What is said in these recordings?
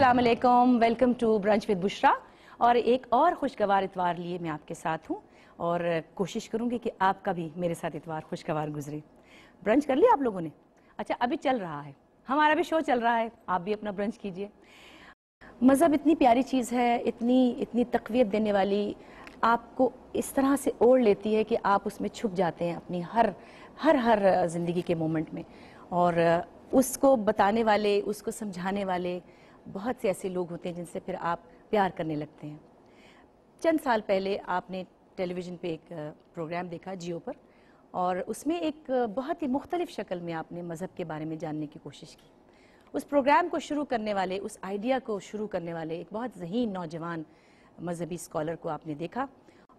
السلام علیکم، welcome to brunch with بشرا. اور ایک اور خوشگوار اتوار لیے میں آپ کے ساتھ ہوں اور کوشش کروں گی کہ آپ کا بھی میرے ساتھ اتوار خوشگوار گزرے. برنچ کر لیا آپ لوگوں نے؟ اچھا، ابھی چل رہا ہے، ہمارا بھی شو چل رہا ہے، آپ بھی اپنا برنچ کیجئے. مذہب اتنی پیاری چیز ہے، اتنی تقویت دینے والی، آپ کو اس طرح سے اوڑھ لیتی ہے کہ آپ اس میں چھپ جاتے ہیں اپنی ہر زندگی کے مومنٹ میں. اور اس کو بتانے والے، اس کو سمجھانے والے بہت سے ایسے لوگ ہوتے ہیں جن سے پھر آپ پیار کرنے لگتے ہیں. چند سال پہلے آپ نے ٹیلی ویژن پہ ایک پروگرام دیکھا جیو پر، اور اس میں ایک بہت ہی مختلف شکل میں آپ نے مذہب کے بارے میں جاننے کی کوشش کی. اس پروگرام کو شروع کرنے والے، اس آئیڈیا کو شروع کرنے والے ایک بہت ذہین نوجوان مذہبی اسکالر کو آپ نے دیکھا،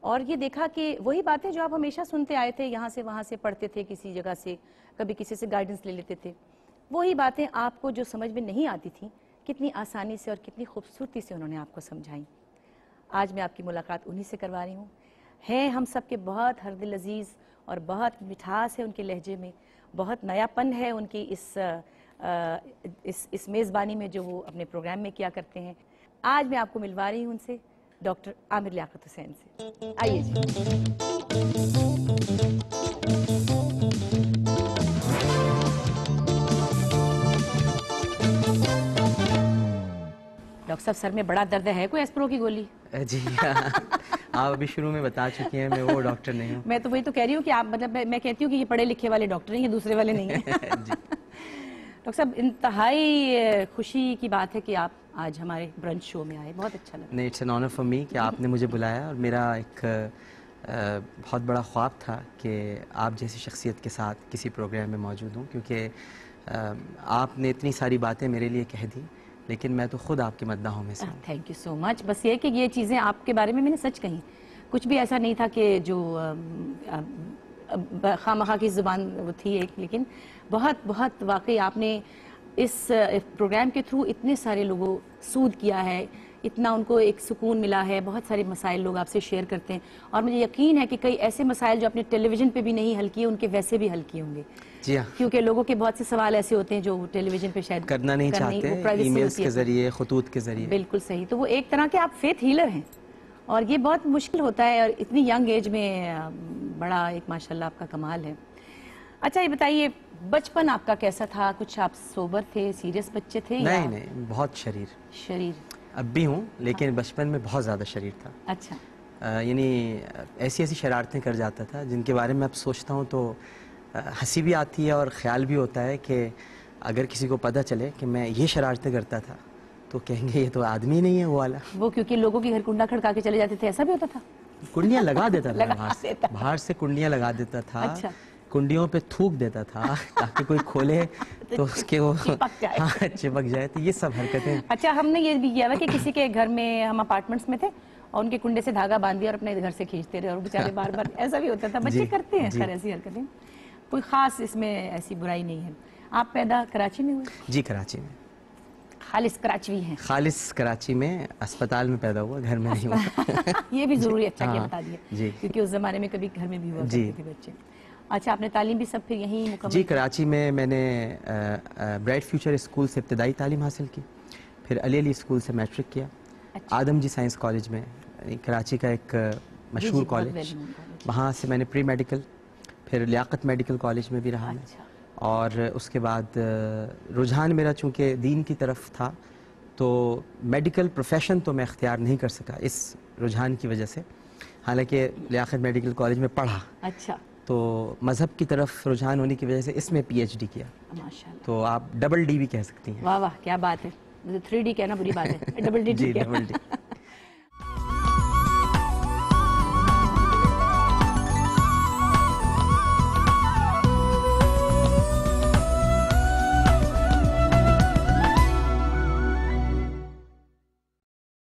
اور یہ دیکھا کہ وہی باتیں جو آپ ہمیشہ سنتے آئے تھے، یہاں سے وہاں سے پڑھتے تھے، کسی جگہ سے کبھی کسی سے گائیڈنس لے لیتے تھے، وہی باتیں آپ کو جو سمجھ میں نہیں آتی تھیں، کتنی آسانی سے اور کتنی خوبصورتی سے انہوں نے آپ کو سمجھائیں. آج میں آپ کی ملاقات انہی سے کروا رہی ہوں. ہیں ہم سب کے بہت ہر دل عزیز، اور بہت مٹھاس ہے ان کے لہجے میں، بہت نیا پن ہے ان کی اس میزبانی میں جو وہ اپنے پروگرام میں کیا کرتے ہیں. آج میں آپ کو ملوا رہی ہوں ان سے، ڈاکٹر عامر لیاقت حسین سے. آئیے جی. ڈاکٹر صاحب، سر میں بڑا درد ہے، کوئی ایسپرو کی گولی؟ جی آپ ابھی شروع میں بتا چکی ہیں، میں وہ ڈاکٹر نہیں ہوں. میں تو وہی تو کہہ رہی ہوں کہ آپ، مطلب میں کہتی ہوں کہ یہ پڑھے لکھے والے ڈاکٹر ہیں، یہ دوسرے والے نہیں ہیں. جی ڈاکٹر صاحب، انتہائی خوشی کی بات ہے کہ آپ آج ہمارے برنچ شو میں آئے، بہت اچھا لگا. نہیں، it's an honour for me کہ آپ نے مجھے بلایا، اور میرا ایک بہت بڑا خواب تھا کہ آپ جیسی شخصیت کے ساتھ کسی پروگرام میں موجود ہوں، کیونکہ آپ نے اتنی ساری باتیں میرے لیے کہہ دی، لیکن میں تو خود آپ کے مداحوں میں سے ہوں. تھینک یو سو مچ. بس یہ کہ یہ چیزیں آپ کے بارے میں نے سچ کہیں، کچھ بھی ایسا نہیں تھا کہ جو خواہ مخواہ کی زبان وہ تھی ایک، لیکن بہت واقعی آپ نے اس پروگرام کے تھرو اتنے سارے لوگوں سود کیا ہے، اتنا ان کو ایک سکون ملا ہے. بہت سارے مسائل لوگ آپ سے شیئر کرتے ہیں، اور مجھے یقین ہے کہ کئی ایسے مسائل جو اپنے ٹیلی ویژن پہ بھی نہیں حل کیے، ان کے ویسے بھی حل کیے ہوں گے. جی ہاں، کیونکہ لوگوں کے بہت سے سوال ایسے ہوتے ہیں جو ٹیلی ویژن پہ شاید کرنا نہیں چاہتے، ای میلز کے ذریعے، خطوط کے ذریعے. بالکل صحیح. تو وہ ایک طرح کے آپ فیتھ ہیلر ہیں، اور یہ بہت مشکل ہوتا ہے، اور اتنی ینگ ایج میں بڑا ایک ماشاءاللہ آپ کا کمال ہے. اچھا، یہ بتائیے بچپن آپ کا کیسا تھا؟ کچھ آپ سوبر تھے، سیریس بچے تھے؟ نہیں، بہت شریر اب بھی ہوں، لیکن بچپن میں بہت زیادہ شریر تھا. اچھا. یعنی ایسی شرارتیں کر جاتا تھا جن کے بارے میں اب سوچتا ہوں تو ہنسی بھی آتی ہے، اور خیال بھی ہوتا ہے کہ اگر کسی کو پتہ چلے کہ میں یہ شرارتیں کرتا تھا تو کہیں گے یہ تو آدمی نہیں ہے وہ والا. وہ کیونکہ لوگوں کی گھر کنڈا کھڑکا کے چلے جاتے تھے، ایسا بھی ہوتا تھا؟ کنڈیاں لگا دیتا تھا، باہر سے کنڈیاں لگا دیتا تھا. اچھا. کنڈیوں پہ تھوک دیتا تھا تاکہ کوئی کھولے تو اس کے وہ چپک جائے. تو یہ سب حرکتیں. اچھا، ہم نے یہ بھی کیا تھا کہ کسی کے گھر میں، ہم اپارٹمنٹس میں تھے، اور ان کے کنڈے سے دھاگا باندھ دیا اور اپنے گھر سے کھینچتے رہے، اور بیچارے بار بار. ایسا بھی ہوتا تھا، بچے کرتے ہیں خیر ایسی حرکتیں، کوئی خاص اس میں ایسی برائی نہیں ہے. آپ پیدا کراچی میں ہوئے؟ جی، کراچی میں. خالص کراچوی ہیں؟ خالص کراچی میں، اسپتال میں پیدا ہوا، گھر میں نہیں ہوا. یہ بھی ضروری اچھا کہ بتا دیا، جی، کیونکہ اس زمانے میں کبھی گھر میں بھی ہوا کرتے تھے بچے. اچھا، آپ نے تعلیم بھی سب پھر یہیں مکمل؟ جی، کراچی میں نے برائٹ فیوچر اسکول سے ابتدائی تعلیم حاصل کی، پھر علی اسکول سے میٹرک کیا. آدم جی سائنس کالج میں، کراچی کا ایک مشہور کالج، وہاں سے میں نے پری میڈیکل، پھر لیاقت میڈیکل کالج میں بھی رہا میں. اور اس کے بعد رجحان میرا چونکہ دین کی طرف تھا تو میڈیکل پروفیشن تو میں اختیار نہیں کر سکا اس رجحان کی وجہ سے، حالانکہ لیاقت میڈیکل کالج میں پڑھا. اچھا. تو مذہب کی طرف رجحان ہونے کی وجہ سے اس میں پی ایچ ڈی کیا. ماشاءاللہ. تو آپ ڈبل ڈی بھی کہہ سکتی ہیں. واہ واہ، کیا بات ہے. 3D کہنا بری بات ہے، ڈبل ڈی. جی، ڈبل ڈی.